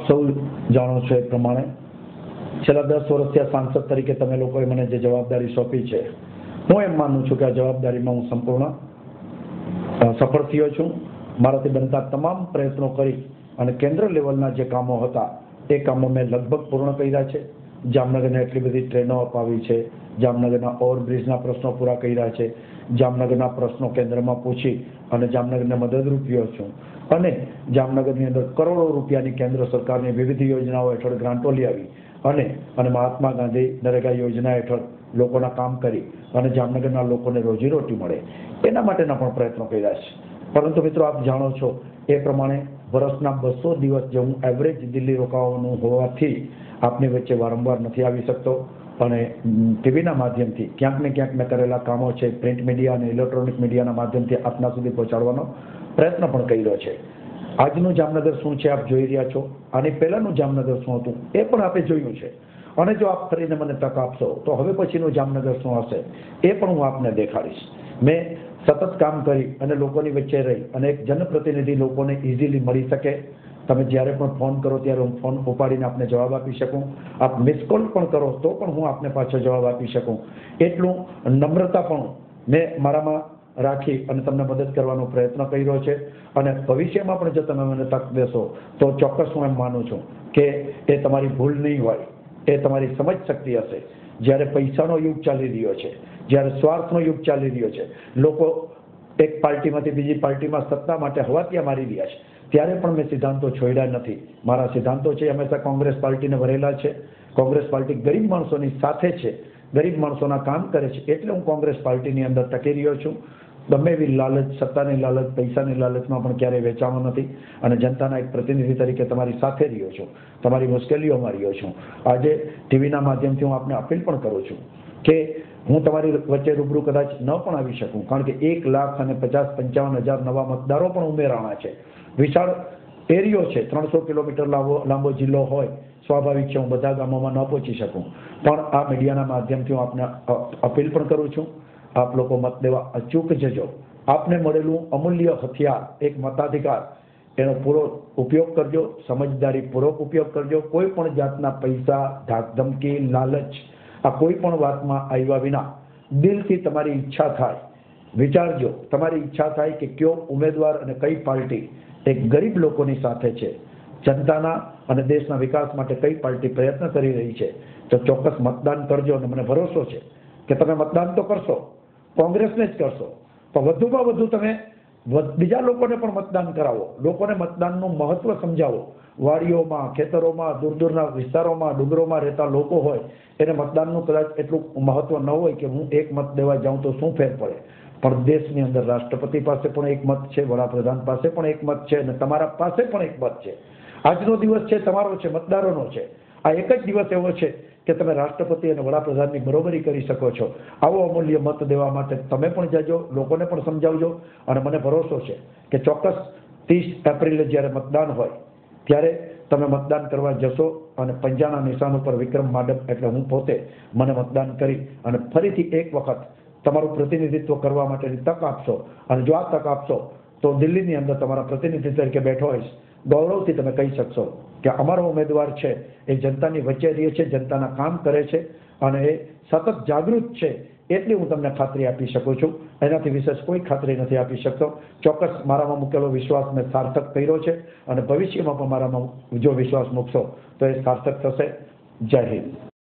સૌ જાણો છો એ પ્રમાણે છેલ્લા 10 વર્ષથી આ સાંસદ તરીકે તમે લોકોએ મને જે જવાબદારી સોંપી છે, હું એમ માનું છું કે આ જવાબદારીમાં હું સંપૂર્ણ સફળ થયો છું. મારાથી બનતા તમામ પ્રયત્નો કરી અને કેન્દ્ર લેવલના જે કામો હતા એ કામો મેં લગભગ પૂર્ણ કર્યા છે. જામનગરને એટલી બધી ટ્રેનો અપાવી છે, જામનગરના ઓવરબ્રિજના પ્રશ્નો પૂરા કર્યા છે, જામનગરના પ્રશ્નો કેન્દ્રમાં પૂછી અને જામનગરને મદદરૂપ થયો છું અને જામનગરની અંદર કરોડો રૂપિયાની કેન્દ્ર સરકારની વિવિધ યોજનાઓ હેઠળ ગ્રાન્ટો લઈ આવી અને મહાત્મા ગાંધી નરેગા યોજના હેઠળ લોકોના કામ કરી અને જામનગરના લોકોને રોજીરોટી મળે એના માટેના પણ પ્રયત્નો કર્યા છે. પરંતુ મિત્રો, આપ જાણો છો એ પ્રમાણે વર્ષના 200 દિવસ જે હું એવરેજ દિલ્હી રોકાવાનું હોવાથી આપની વચ્ચે વારંવાર નથી આવી શકતો અને ટીવીના માધ્યમથી ક્યાંક ને ક્યાંક મેં કરેલા કામો છે, પ્રિન્ટ મીડિયા અને ઇલેક્ટ્રોનિક મીડિયાના માધ્યમથી આપના સુધી પહોંચાડવાનો પ્રયત્ન પણ કર્યો છે. આજનું જામનગર શું છે આપ જોઈ રહ્યા છો, આની પહેલાનું જામનગર શું હતું એ પણ આપે જોયું છે અને જો આપ ફરીને મને તક આપશો તો હવે પછીનું જામનગર શું હશે એ પણ હું આપને દેખાડીશ. મેં સતત કામ કરી અને લોકોની વચ્ચે રહી અને એક જનપ્રતિનિધિ લોકોને ઇઝીલી મળી શકે. તમે જ્યારે પણ ફોન કરો ત્યારે હું ફોન ઉપાડીને આપને જવાબ આપી શકું, આપ મિસ કોલ પણ કરો તો પણ હું આપને પાછો જવાબ આપી શકું. એટલું નમ્રતા પણ મેં મારામાં રાખી અને તમને મદદ કરવાનો પ્રયત્ન કર્યો છે અને ભવિષ્યમાં પણ જો તમે મને તક દેશો તો ચોક્કસ હું એમ માનું છું કે એ તમારી ભૂલ નહીં હોય, એ તમારી સમજ શક્તિ હશે. જ્યારે પૈસાનો યુગ ચાલી રહ્યો છે, જ્યારે સ્વાર્થનો યુગ ચાલી રહ્યો છે, લોકો એક પાર્ટીમાંથી બીજી પાર્ટીમાં સત્તા માટે હવાતિયા મારી રહ્યા છે, ત્યારે પણ મેં સિદ્ધાંતો છોડ્યા નથી. મારા સિદ્ધાંતો છે હંમેશા કોંગ્રેસ પાર્ટીને વરેલા છે. કોંગ્રેસ પાર્ટી ગરીબ માણસોની સાથે છે, ગરીબ માણસોના કામ કરે છે, એટલે હું કોંગ્રેસ પાર્ટીની અંદર ટકી રહ્યો છું. ગમે એવી લાલચ, સત્તાની લાલચ, પૈસાની લાલચમાં પણ ક્યારેય વેચાણો નથી અને જનતાના એક પ્રતિનિધિ તરીકે તમારી સાથે રહ્યો છું, તમારી મુશ્કેલીઓમાં રહ્યો છું. આજે ટીવીના માધ્યમથી હું આપને અપીલ પણ કરું છું કે હું તમારી વચ્ચે રૂબરૂ કદાચ ન પણ આવી શકું, કારણ કે 1,50,55,000 નવા મતદારો પણ ઉમેરાણા છે. વિશાળ એરિયો છે, 300 કિલોમીટર લાંબો જિલ્લો હોય, સ્વાભાવિક છે હું બધા ગામોમાં ન પહોંચી શકું, પણ આ મીડિયાના માધ્યમથી હું આપને અપીલ પણ કરું છું, આપ લોકો મત દેવા અચૂક જજો. આપને મળેલું અમૂલ્ય હથિયાર એક મતાધિકાર, એનો પૂરો ઉપયોગ કરજો, સમજદારીપૂર્વક ઉપયોગ કરજો. કોઈ પણ જાતના પૈસા, ધાકધમકી, લાલચ આ કોઈ પણ વાતમાં આવ્યા વિના દિલથી તમારી ઈચ્છા થાય વિચારજો, તમારી ઈચ્છા થાય કે કયો ઉમેદવાર અને કઈ પાર્ટી એક ગરીબ લોકોની સાથે છે, જનતાના અને દેશના વિકાસ માટે કઈ પાર્ટી પ્રયત્ન કરી રહી છે, તો ચોક્કસ મતદાન કરજો. અને મને ભરોસો છે કે તમે મતદાન તો કરશો, કોંગ્રેસને જ કરશો, પણ વધુમાં વધુ તમે બીજા લોકોને પણ મતદાન કરાવો, લોકોને મતદાનનું મહત્વ સમજાવો. વાડીઓમાં, ખેતરોમાં, દૂર દૂરના વિસ્તારોમાં, ડુંગરોમાં રહેતા લોકો હોય એને મતદાનનું કદાચ એટલું મહત્વ ન હોય કે હું એક મત દેવા જાઉં તો શું ફેર પડે, પણ દેશની અંદર રાષ્ટ્રપતિ પાસે પણ એક મત છે, વડાપ્રધાન પાસે પણ એક મત છે અને તમારા પાસે પણ એક મત છે. આજનો દિવસ છે તમારો છે, મતદારોનો છે. આ એક જ દિવસ એવો છે કે તમે રાષ્ટ્રપતિ અને વડાપ્રધાનની બરોબરી કરી શકો છો. આવો અમૂલ્ય મત દેવા માટે તમે પણ જજો, લોકોને પણ સમજાવજો અને મને ભરોસો છે કે ચોક્કસ 30 એપ્રિલે જ્યારે મતદાન હોય ત્યારે તમે મતદાન કરવા જશો અને પંજાના નિશાન ઉપર વિક્રમ માડમ એટલે હું પોતે મને મતદાન કરી અને ફરીથી એક વખત તમારું પ્રતિનિધિત્વ કરવા માટેની તક આપશો. અને જો આ તક આપશો તો દિલ્હીની અંદર તમારા પ્રતિનિધિ તરીકે બેઠો હોઈશ, ગૌરવથી તમે કહી શકશો કે અમારો ઉમેદવાર છે એ જનતાની વચ્ચે રહે છે, જનતાના કામ કરે છે અને એ સતત જાગૃત છે, એટલી હું તમને ખાતરી આપી શકું છું. એનાથી વિશેષ કોઈ ખાતરી નથી આપી શકતો. ચોક્કસ મારામાં મૂકેલો વિશ્વાસ મેં સાર્થક કર્યો છે અને ભવિષ્યમાં પણ મારામાં જો વિશ્વાસ મૂકશો તો એ સાર્થક થશે. જય હિન્દ.